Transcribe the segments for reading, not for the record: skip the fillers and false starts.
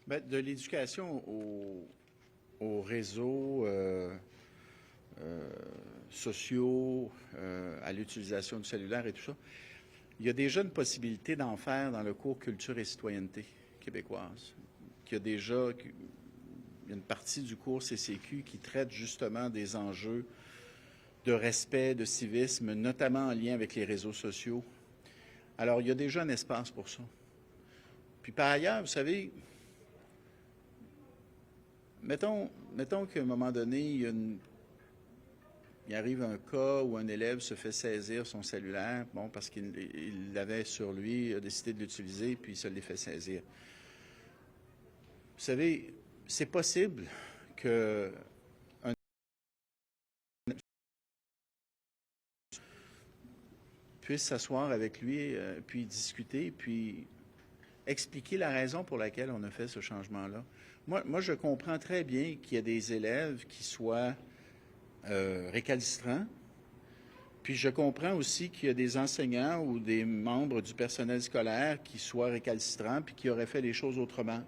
Bien, de l'éducation aux réseaux sociaux, à l'utilisation du cellulaire et tout ça, il y a déjà une possibilité d'en faire dans le cours Culture et citoyenneté québécoise. Il y a déjà une partie du cours CCQ qui traite justement des enjeux de respect, de civisme, notamment en lien avec les réseaux sociaux. Alors, il y a déjà un espace pour ça. Puis par ailleurs, vous savez, mettons qu'à un moment donné, il arrive un cas où un élève se fait saisir son cellulaire, bon, parce qu'il l'avait sur lui, il a décidé de l'utiliser, puis il se l'est fait saisir. Vous savez, c'est possible que puisse s'asseoir avec lui, puis discuter, puis expliquer la raison pour laquelle on a fait ce changement-là. Moi, je comprends très bien qu'il y a des élèves qui soient récalcitrants, puis je comprends aussi qu'il y a des enseignants ou des membres du personnel scolaire qui soient récalcitrants puis qui auraient fait les choses autrement.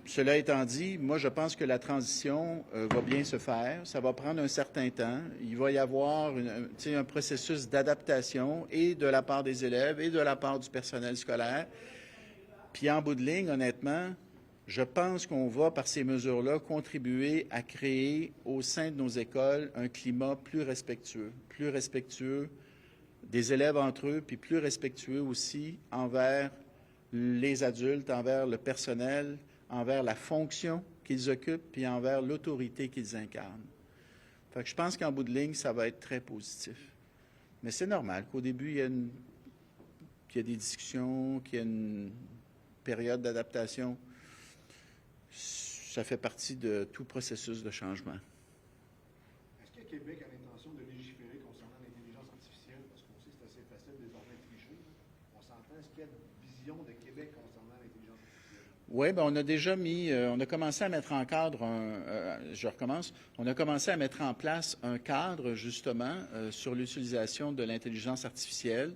Cela étant dit, moi, je pense que la transition va bien se faire. Ça va prendre un certain temps. Il va y avoir un processus d'adaptation et de la part des élèves et de la part du personnel scolaire. Puis en bout de ligne, honnêtement, je pense qu'on va, par ces mesures-là, contribuer à créer au sein de nos écoles un climat plus respectueux des élèves entre eux, puis plus respectueux aussi envers les adultes, envers le personnel, envers la fonction qu'ils occupent, puis envers l'autorité qu'ils incarnent. Fait que je pense qu'en bout de ligne, ça va être très positif. Mais c'est normal qu'au début, qu'il y ait des discussions, qu'il y ait une période d'adaptation. Ça fait partie de tout processus de changement. Est-ce que Québec a l'intention de légiférer concernant l'intelligence artificielle? Parce qu'on sait que c'est assez facile désormais de tricher. On s'entend, est-ce qu'il y a une vision de Québec concernant l'intelligence artificielle? Oui, bien, on a déjà on a commencé à mettre en cadre on a commencé à mettre en place un cadre, justement, sur l'utilisation de l'intelligence artificielle.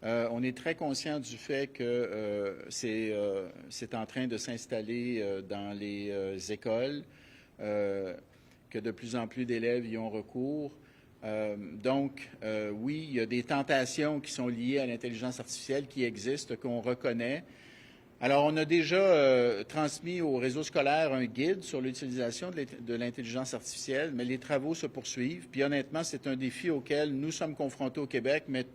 On est très conscient du fait que c'est en train de s'installer dans les écoles, que de plus en plus d'élèves y ont recours. Donc, oui, il y a des tentations qui sont liées à l'intelligence artificielle qui existent, qu'on reconnaît. Alors, on a déjà transmis au réseau scolaire un guide sur l'utilisation de l'intelligence artificielle, mais les travaux se poursuivent. Puis honnêtement, c'est un défi auquel nous sommes confrontés au Québec, mais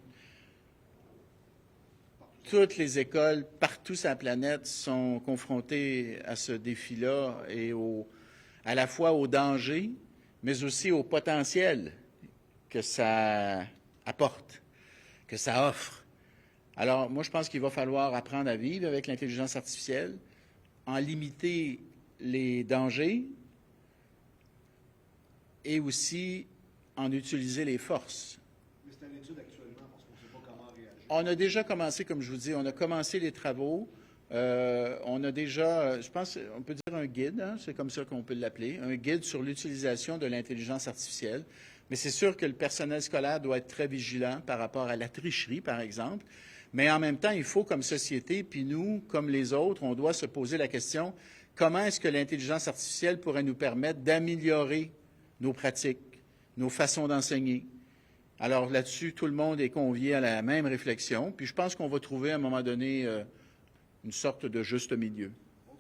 toutes les écoles partout sur la planète sont confrontées à ce défi-là et à la fois au danger, mais aussi au potentiel que ça apporte, que ça offre. Alors, moi, je pense qu'il va falloir apprendre à vivre avec l'intelligence artificielle, en limiter les dangers et aussi en utiliser les forces. Mais c'est une étude actuellement parce qu'on ne sait pas comment réagir. On a déjà commencé, comme je vous dis, on a commencé les travaux. On a déjà, je pense, on peut dire un guide, hein, c'est comme ça qu'on peut l'appeler, un guide sur l'utilisation de l'intelligence artificielle. Mais c'est sûr que le personnel scolaire doit être très vigilant par rapport à la tricherie, par exemple. Mais en même temps, il faut, comme société, puis nous, comme les autres, on doit se poser la question, comment est-ce que l'intelligence artificielle pourrait nous permettre d'améliorer nos pratiques, nos façons d'enseigner? Alors là-dessus, tout le monde est convié à la même réflexion. Puis je pense qu'on va trouver à un moment donné une sorte de juste milieu.